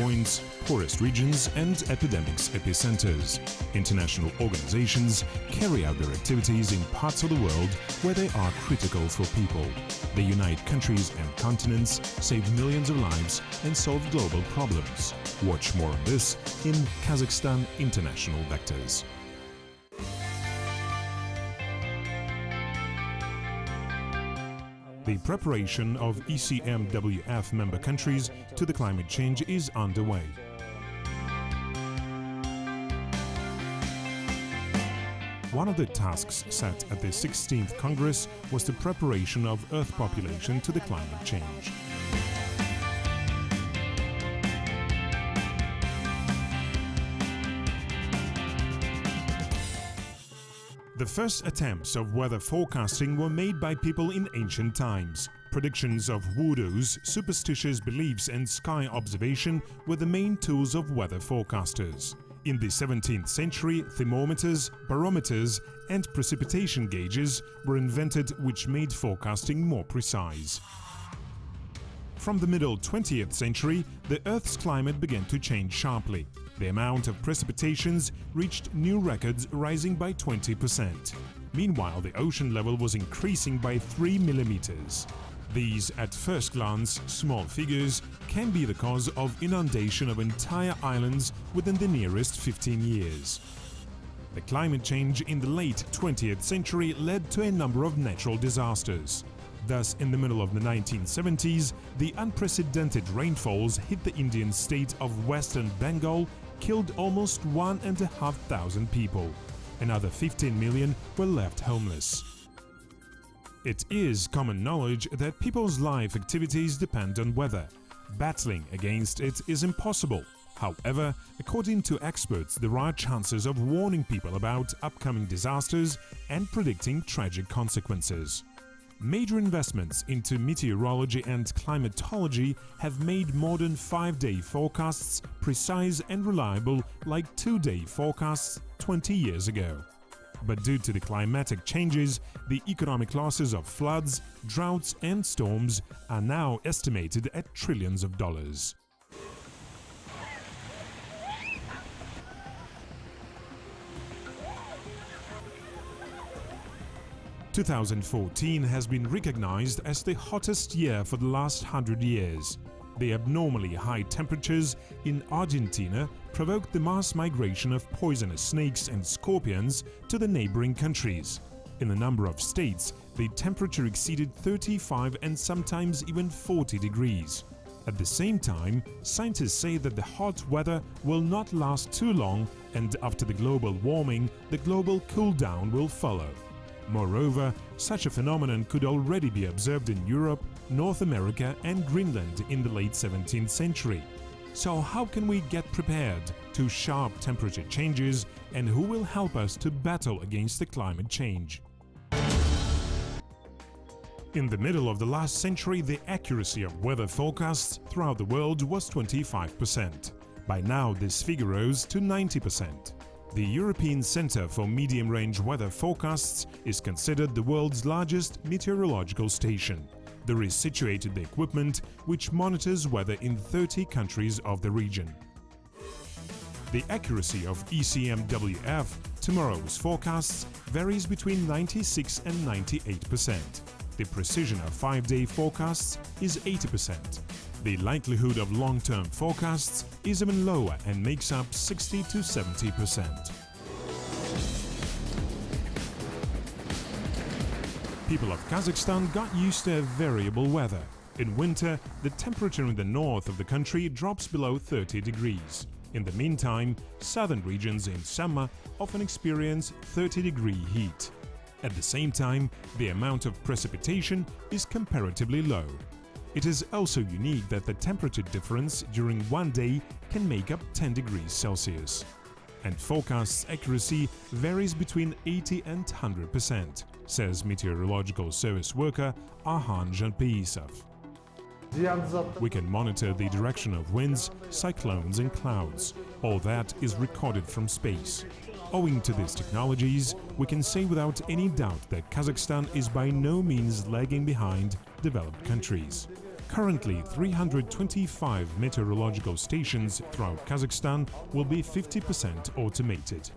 points, poorest regions and epidemics epicenters. International organizations carry out their activities in parts of the world where they are critical for people. They unite countries and continents, save millions of lives and solve global problems. Watch more on this in Kazakhstan International Vectors. The preparation of ECMWF member countries to the climate change is underway. One of the tasks set at the 16th Congress was the preparation of Earth population to the climate change. The first attempts of weather forecasting were made by people in ancient times. Predictions of voodoos, superstitious beliefs and sky observation were the main tools of weather forecasters. In the 17th century, thermometers, barometers and precipitation gauges were invented, which made forecasting more precise. From the middle 20th century, the Earth's climate began to change sharply. The amount of precipitations reached new records, rising by 20%. Meanwhile, the ocean level was increasing by 3 millimeters. These, at first glance, small figures can be the cause of inundation of entire islands within the nearest 15 years. The climate change in the late 20th century led to a number of natural disasters. Thus, in the middle of the 1970s, the unprecedented rainfalls hit the Indian state of Western Bengal, killed almost 1,500 people. Another 15 million were left homeless. It is common knowledge that people's life activities depend on weather. Battling against it is impossible. However, according to experts, there are chances of warning people about upcoming disasters and predicting tragic consequences. Major investments into meteorology and climatology have made modern 5-day forecasts precise and reliable like 2-day forecasts 20 years ago. But due to the climatic changes, the economic losses of floods, droughts and storms are now estimated at trillions of dollars. "2014 has been recognized as the hottest year for the last 100 years. The abnormally high temperatures in Argentina provoked the mass migration of poisonous snakes and scorpions to the neighboring countries. In a number of states, the temperature exceeded 35 and sometimes even 40 degrees. At the same time, scientists say that the hot weather will not last too long, and after the global warming, the global cool-down will follow. Moreover, such a phenomenon could already be observed in Europe, North America and Greenland in the late 17th century. So how can we get prepared to sharp temperature changes, and who will help us to battle against the climate change? In the middle of the last century, the accuracy of weather forecasts throughout the world was 25%. By now, this figure rose to 90%. The European Center for Medium-Range Weather Forecasts is considered the world's largest meteorological station. There is situated the equipment which monitors weather in 30 countries of the region. The accuracy of ECMWF, tomorrow's forecasts, varies between 96 and 98%. The precision of 5-day forecasts is 80%. The likelihood of long-term forecasts is even lower and makes up 60 to 70%. People of Kazakhstan got used to variable weather. In winter, the temperature in the north of the country drops below 30 degrees. In the meantime, southern regions in summer often experience 30-degree heat. At the same time, the amount of precipitation is comparatively low. It is also unique that the temperature difference during one day can make up 10 degrees Celsius. And forecast accuracy varies between 80 and 100%, says meteorological service worker Arhan Janpeisov. We can monitor the direction of winds, cyclones and clouds. All that is recorded from space. Owing to these technologies, we can say without any doubt that Kazakhstan is by no means lagging behind developed countries. Currently, 325 meteorological stations throughout Kazakhstan will be 50% automated.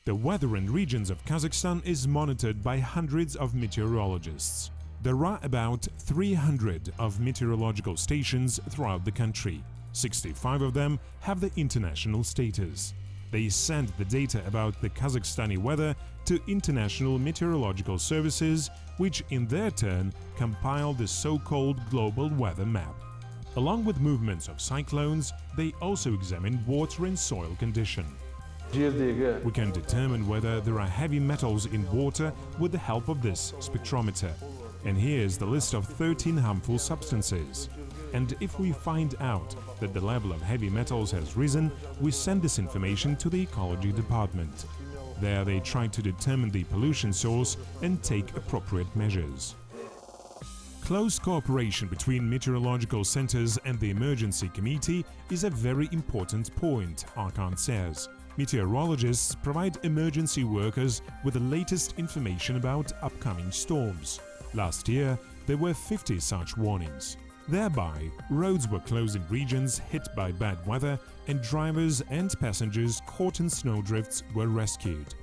The weather in regions of Kazakhstan is monitored by hundreds of meteorologists. There are about 300 of meteorological stations throughout the country. 65 of them have the international status. They send the data about the Kazakhstani weather to international meteorological services, which in their turn compile the so-called global weather map. Along with movements of cyclones, they also examine water and soil condition. We can determine whether there are heavy metals in water with the help of this spectrometer. And here's the list of 13 harmful substances. And if we find out that the level of heavy metals has risen, we send this information to the ecology department. There they try to determine the pollution source and take appropriate measures. Close cooperation between meteorological centers and the emergency committee is a very important point, Arkan says. Meteorologists provide emergency workers with the latest information about upcoming storms. Last year, there were 50 such warnings. Thereby, roads were closed in regions hit by bad weather, and drivers and passengers caught in snowdrifts were rescued.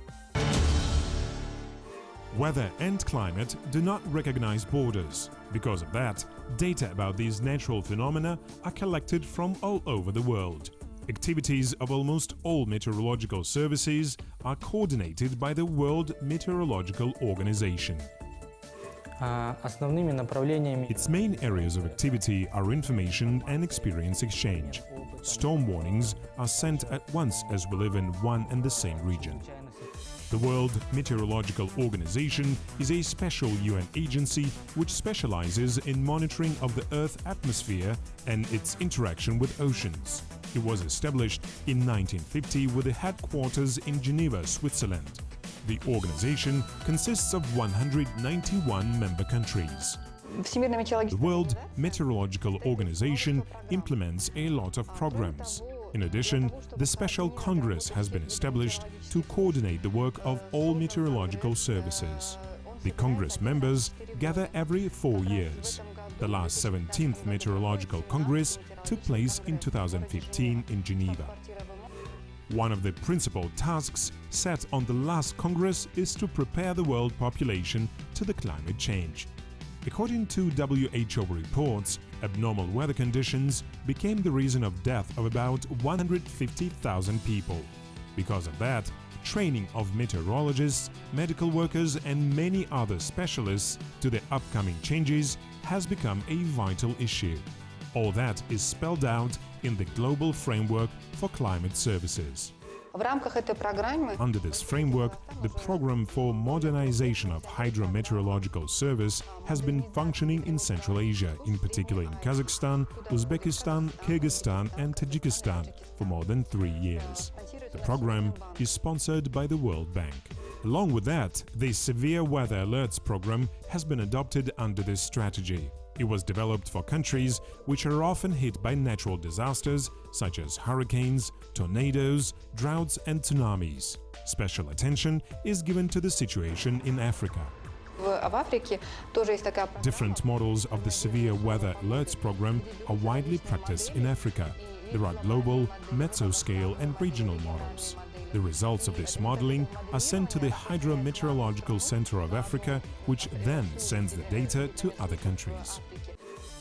Weather and climate do not recognize borders. Because of that, data about these natural phenomena are collected from all over the world. Activities of almost all meteorological services are coordinated by the World Meteorological Organization. Its main areas of activity are information and experience exchange. Storm warnings are sent at once as we live in one and the same region. The World Meteorological Organization is a special UN agency which specializes in monitoring of the Earth's atmosphere and its interaction with oceans. It was established in 1950 with a headquarters in Geneva, Switzerland. The organization consists of 191 member countries. The World Meteorological Organization implements a lot of programs. In addition, the Special Congress has been established to coordinate the work of all meteorological services. The Congress members gather every 4 years. The last 17th Meteorological Congress took place in 2015 in Geneva. One of the principal tasks set on the last Congress is to prepare the world population to the climate change. According to WHO reports, abnormal weather conditions became the reason of death of about 150,000 people. Because of that, training of meteorologists, medical workers and many other specialists to the upcoming changes has become a vital issue. All that is spelled out in the Global Framework for Climate Services. Under this framework, the program for modernization of hydrometeorological service has been functioning in Central Asia, in particular in Kazakhstan, Uzbekistan, Kyrgyzstan and Tajikistan for more than 3 years. The program is sponsored by the World Bank. Along with that, the Severe Weather Alerts program has been adopted under this strategy. It was developed for countries which are often hit by natural disasters such as hurricanes, tornadoes, droughts and tsunamis. Special attention is given to the situation in Africa. Different models of the Severe Weather Alerts program are widely practiced in Africa. There are global, mesoscale and regional models. The results of this modeling are sent to the Hydrometeorological Center of Africa, which then sends the data to other countries.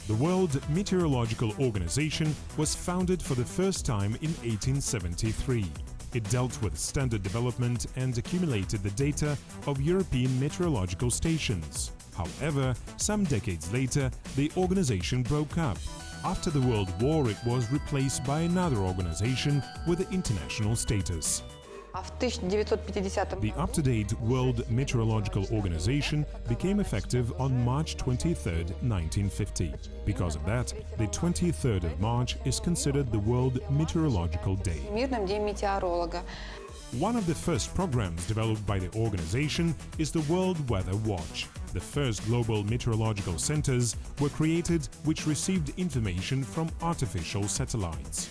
The World Meteorological Organization was founded for the first time in 1873. It dealt with standard development and accumulated the data of European meteorological stations. However, some decades later, the organization broke up. After the World War, it was replaced by another organization with an international status. The up-to-date World Meteorological Organization became effective on March 23, 1950. Because of that, the 23rd of March is considered the World Meteorological Day. One of the first programs developed by the organization is the World Weather Watch. The first global meteorological centers were created which received information from artificial satellites.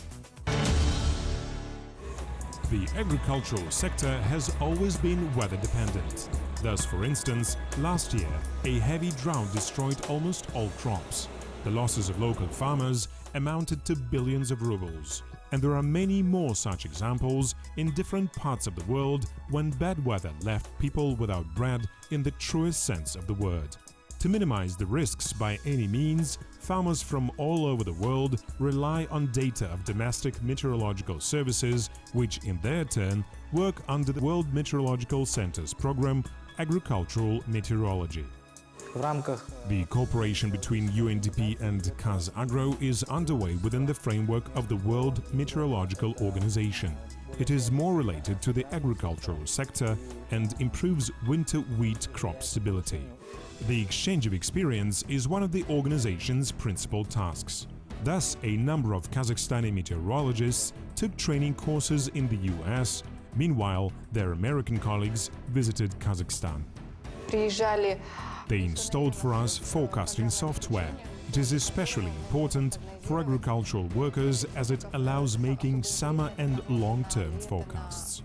The agricultural sector has always been weather-dependent. Thus, for instance, last year, a heavy drought destroyed almost all crops. The losses of local farmers amounted to billions of rubles. And there are many more such examples in different parts of the world when bad weather left people without bread in the truest sense of the word. To minimize the risks by any means, farmers from all over the world rely on data of domestic meteorological services, which in their turn work under the World Meteorological Center's program Agricultural Meteorology. The cooperation between UNDP and CazAgro is underway within the framework of the World Meteorological Organization. It is more related to the agricultural sector and improves winter wheat crop stability. The exchange of experience is one of the organization's principal tasks. Thus, a number of Kazakhstani meteorologists took training courses in the US. Meanwhile, their American colleagues visited Kazakhstan. They installed for us forecasting software. It is especially important for agricultural workers as it allows making summer and long-term forecasts.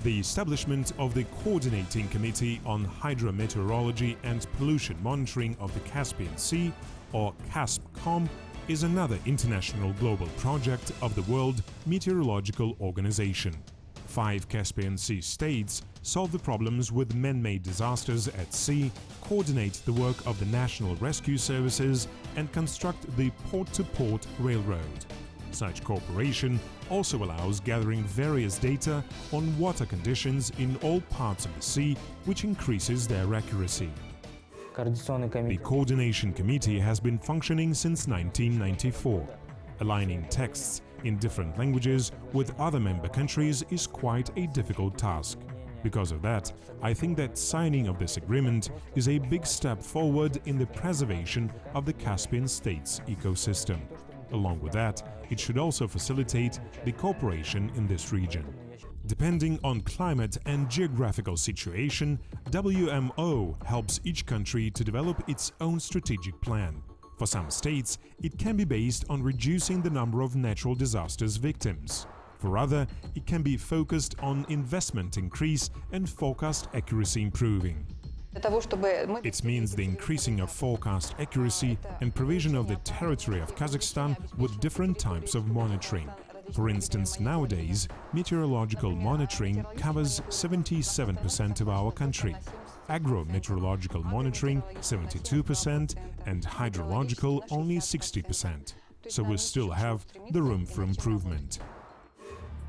The establishment of the Coordinating Committee on Hydrometeorology and Pollution Monitoring of the Caspian Sea, or CASPCOM, is another international global project of the World Meteorological Organization. 5 Caspian Sea states solve the problems with man-made disasters at sea, coordinate the work of the National Rescue Services, and construct the port-to-port railroad. Such cooperation also allows gathering various data on water conditions in all parts of the sea, which increases their accuracy. The Coordination Committee has been functioning since 1994. Aligning texts in different languages with other member countries is quite a difficult task. Because of that, I think that signing of this agreement is a big step forward in the preservation of the Caspian States ecosystem. Along with that, it should also facilitate the cooperation in this region. Depending on climate and geographical situation, WMO helps each country to develop its own strategic plan. For some states, it can be based on reducing the number of natural disasters victims. For other, it can be focused on investment increase and forecast accuracy improving. It means the increasing of forecast accuracy and provision of the territory of Kazakhstan with different types of monitoring. For instance, nowadays, meteorological monitoring covers 77% of our country, agro-meteorological monitoring 72% and hydrological only 60%. So we still have the room for improvement.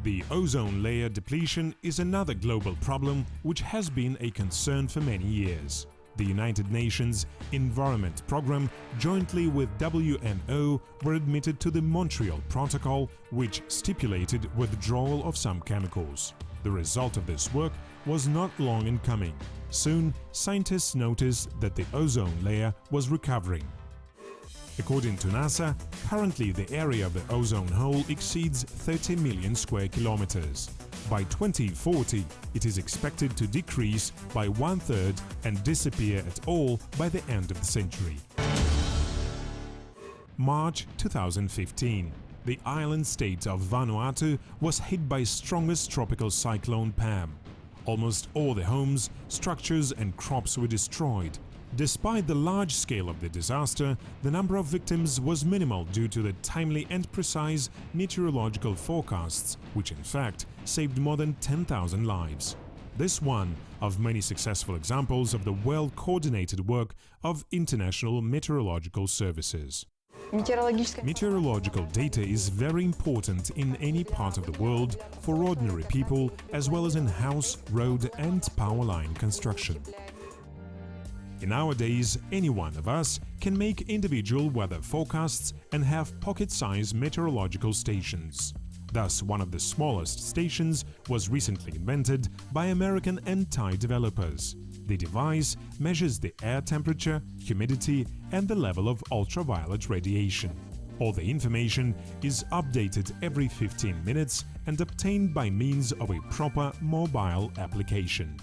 The ozone layer depletion is another global problem which has been a concern for many years. The United Nations Environment Programme, jointly with WMO, were admitted to the Montreal Protocol, which stipulated withdrawal of some chemicals. The result of this work was not long in coming. Soon, scientists noticed that the ozone layer was recovering. According to NASA, currently the area of the ozone hole exceeds 30 million square kilometers. By 2040, it is expected to decrease by 1/3 and disappear at all by the end of the century. March 2015. The island state of Vanuatu was hit by strongest tropical cyclone Pam. Almost all the homes, structures and crops were destroyed. Despite the large scale of the disaster, the number of victims was minimal due to the timely and precise meteorological forecasts, which in fact saved more than 10,000 lives. This one of many successful examples of the well-coordinated work of international meteorological services. Meteorological data is very important in any part of the world for ordinary people as well as in house, road and power line construction. In our days, any one of us can make individual weather forecasts and have pocket-sized meteorological stations. Thus, one of the smallest stations was recently invented by American and Thai developers. The device measures the air temperature, humidity and the level of ultraviolet radiation. All the information is updated every 15 minutes and obtained by means of a proper mobile application.